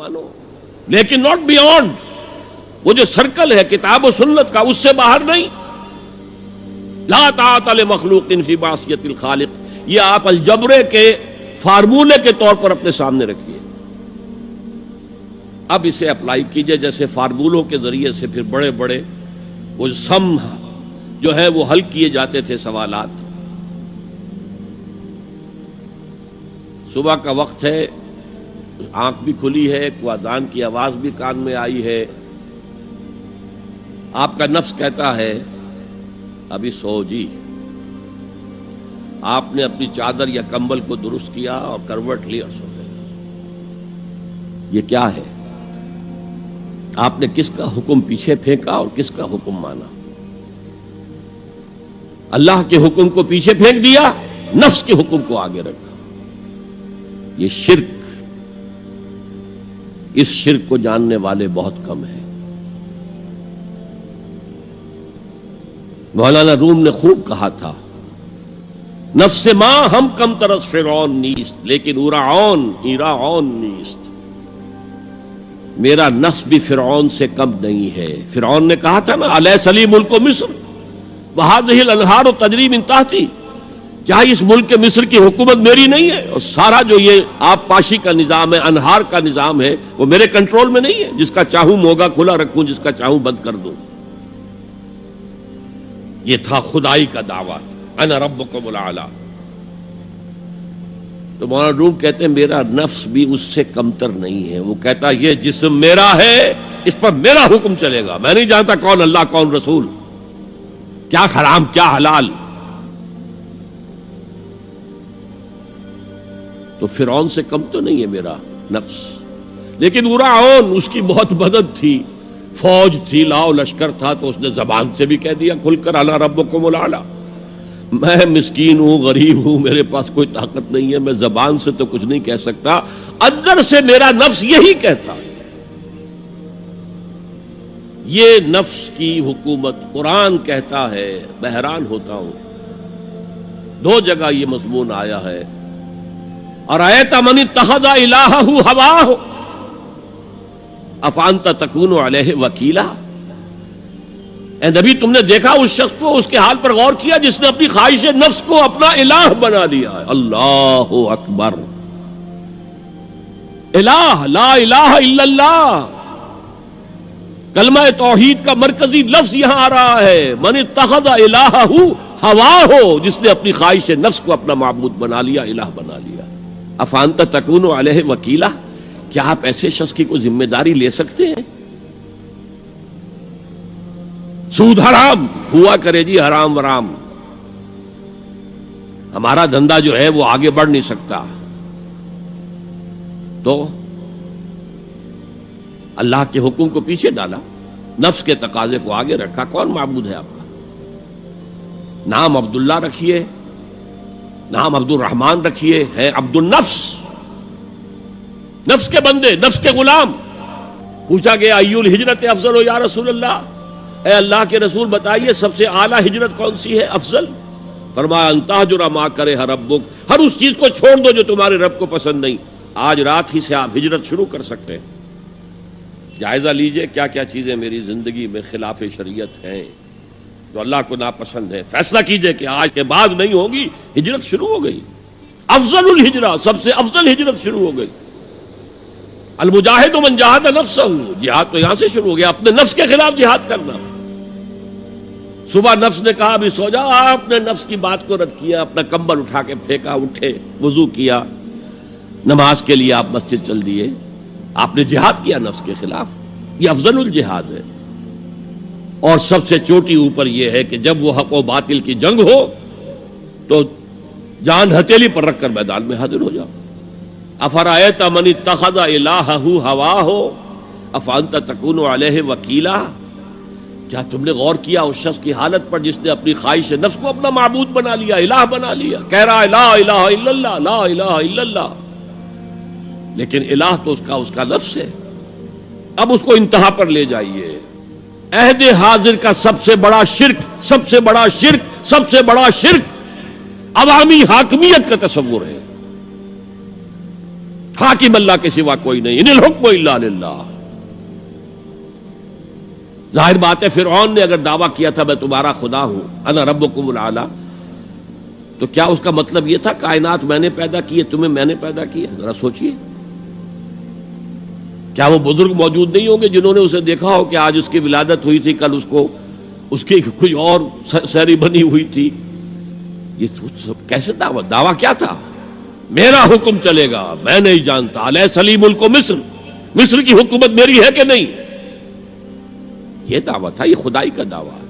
مانو، لیکن not beyond, وہ جو سرکل ہے کتاب و سنت کا اس سے باہر نہیں. لا طاعت لمخلوق فی معصیۃ الخالق، یہ آپ الجبرے کے فارمولے کے طور پر اپنے سامنے رکھیے. اب اسے اپلائی کیجئے جیسے فارمولوں کے ذریعے سے پھر بڑے بڑے وہ سم جو ہے وہ حل کیے جاتے تھے سوالات. صبح کا وقت ہے، آنکھ بھی کھلی ہے، اذان کی آواز بھی کان میں آئی ہے. آپ کا نفس کہتا ہے ابھی سو جی. آپ نے اپنی چادر یا کمبل کو درست کیا اور کروٹ لی اور سو گئے. یہ کیا ہے؟ آپ نے کس کا حکم پیچھے پھینکا اور کس کا حکم مانا؟ اللہ کے حکم کو پیچھے پھینک دیا، نفس کے حکم کو آگے رکھا. یہ شرک، اس شرک کو جاننے والے بہت کم ہیں. مولانا روم نے خوب کہا تھا، نفس ما ہم کم ترس فرعون نیست لیکن ایراعون نیست. میرا نفس بھی فرعون سے کم نہیں ہے. فرعون نے کہا تھا نا الیس لی ملک مصر وہذہ الانہار تجری من تحتی، کیا اس ملک مصر کی حکومت میری نہیں ہے؟ اور سارا جو یہ آب پاشی کا نظام ہے، انہار کا نظام ہے، وہ میرے کنٹرول میں نہیں ہے؟ جس کا چاہوں موگا کھلا رکھوں، جس کا چاہوں بند کر دوں. یہ تھا خدائی کا دعویٰ، انا ربکم الاعلی. تو مولانا روم کہتے ہیں میرا نفس بھی اس سے کمتر نہیں ہے. وہ کہتا یہ جسم میرا ہے، اس پر میرا حکم چلے گا. میں نہیں جانتا کون اللہ کون رسول، کیا حرام کیا حلال. تو فرعون سے کم تو نہیں ہے میرا نفس. لیکن ایراعون اس کی بہت مدد تھی، فوج تھی، لاؤ لشکر تھا، تو اس نے زبان سے بھی کہہ دیا کھل کر انا ربکم الاعلی. میں مسکین ہوں، غریب ہوں، میرے پاس کوئی طاقت نہیں ہے، میں زبان سے تو کچھ نہیں کہہ سکتا، اندر سے میرا نفس یہی کہتا. یہ نفس کی حکومت قرآن کہتا ہے. میں حیران ہوتا ہوں، دو جگہ یہ مضمون آیا ہے. ارأیت من اتخذ الہہ ہواہ افانت تکون علیہ وکیلا. اے نبی تم نے دیکھا اس شخص کو، اس کے حال پر غور کیا جس نے اپنی خواہش نفس کو اپنا الہ بنا لیا ہے. اللہ اکبر. الہ، لا الہ الا اللہ، کلمہ توحید کا مرکزی لفظ یہاں آ رہا ہے. من اتخذ الہہ ہواہ، جس نے اپنی خواہش نفس کو اپنا معبود بنا لیا، الہ بنا لیا. افانت تکون علیہ وکیلا، کیا آپ ایسے شخص کی کوئی ذمہ داری لے سکتے ہیں؟ سود حرام ہوا کرے جی، حرام ورام، ہمارا دھندا جو ہے وہ آگے بڑھ نہیں سکتا. تو اللہ کے حکم کو پیچھے ڈالا، نفس کے تقاضے کو آگے رکھا. کون معبود ہے آپ کا؟ نام عبداللہ رکھیے، نام عبد الرحمن رکھیے، ہے عبد النفس، نفس کے بندے، نفس کے غلام. پوچھا گیا ای الہجرت افضل ہو یا رسول اللہ، اے اللہ کے رسول بتائیے سب سے اعلیٰ ہجرت کون سی ہے، افضل؟ فرمایا ان تہجر ما کرہ ربک، ہر اس چیز کو چھوڑ دو جو تمہارے رب کو پسند نہیں. آج رات ہی سے آپ ہجرت شروع کر سکتے ہیں. جائزہ لیجئے کیا کیا چیزیں میری زندگی میں خلاف شریعت ہیں جو اللہ کو ناپسند ہے. فیصلہ کیجئے کہ آج کے بعد نہیں ہوگی. ہجرت شروع ہو گئی، افضل الہجرہ، سب سے افضل ہجرت شروع ہو گئی. المجاہد من جاہد نفسہ، جہاد تو یہاں سے شروع ہو گیا، اپنے نفس کے خلاف جہاد کرنا. صبح نفس نے کہا ابھی سو جاؤ، آپ نے نفس کی بات کو رد کیا، اپنا کمبل اٹھا کے پھینکا، اٹھے، وضو کیا، نماز کے لیے آپ مسجد چل دیے. آپ نے جہاد کیا نفس کے خلاف. یہ افضل الجہاد ہے. اور سب سے چوٹی اوپر یہ ہے کہ جب وہ حق و باطل کی جنگ ہو تو جان ہتھیلی پر رکھ کر میدان میں حاضر ہو جاؤ. افرأیت من اتخذ الہہ ہواہ افانت تکون علیہ وکیلا. کیا تم نے غور کیا اس شخص کی حالت پر جس نے اپنی خواہش نفس کو اپنا معبود بنا لیا، الہ بنا لیا، کہہ رہا ہے لا الہ الا اللہ، لا الہ الا اللہ، لیکن الہ تو اس کا لفظ ہے. اب اس کو انتہا پر لے جائیے. عہد حاضر کا سب سے بڑا شرک، سب سے بڑا شرک، سب سے بڑا شرک عوامی حاکمیت کا تصور ہے. حاکم اللہ کے سوا کوئی نہیں، ان الحکم الا للہ۔ ظاہر بات ہے فرعون نے اگر دعویٰ کیا تھا میں تمہارا خدا ہوں، انا ربکم الاعلی، تو کیا اس کا مطلب یہ تھا کائنات میں نے پیدا کی ہے، تمہیں میں نے پیدا کیا؟ ذرا سوچئے، کیا وہ بزرگ موجود نہیں ہوں گے جنہوں نے اسے دیکھا ہو کہ آج اس کی ولادت ہوئی تھی، کل اس کی کوئی اور سیریمنی ہوئی تھی؟ یہ سب کیسے دعویٰ کیا تھا؟ میرا حکم چلے گا، میں نہیں جانتا، الیس لی ملک مصر، مصر کی حکومت میری ہے کہ نہیں؟ یہ دعویٰ تھا، یہ خدائی کا دعویٰ ہے۔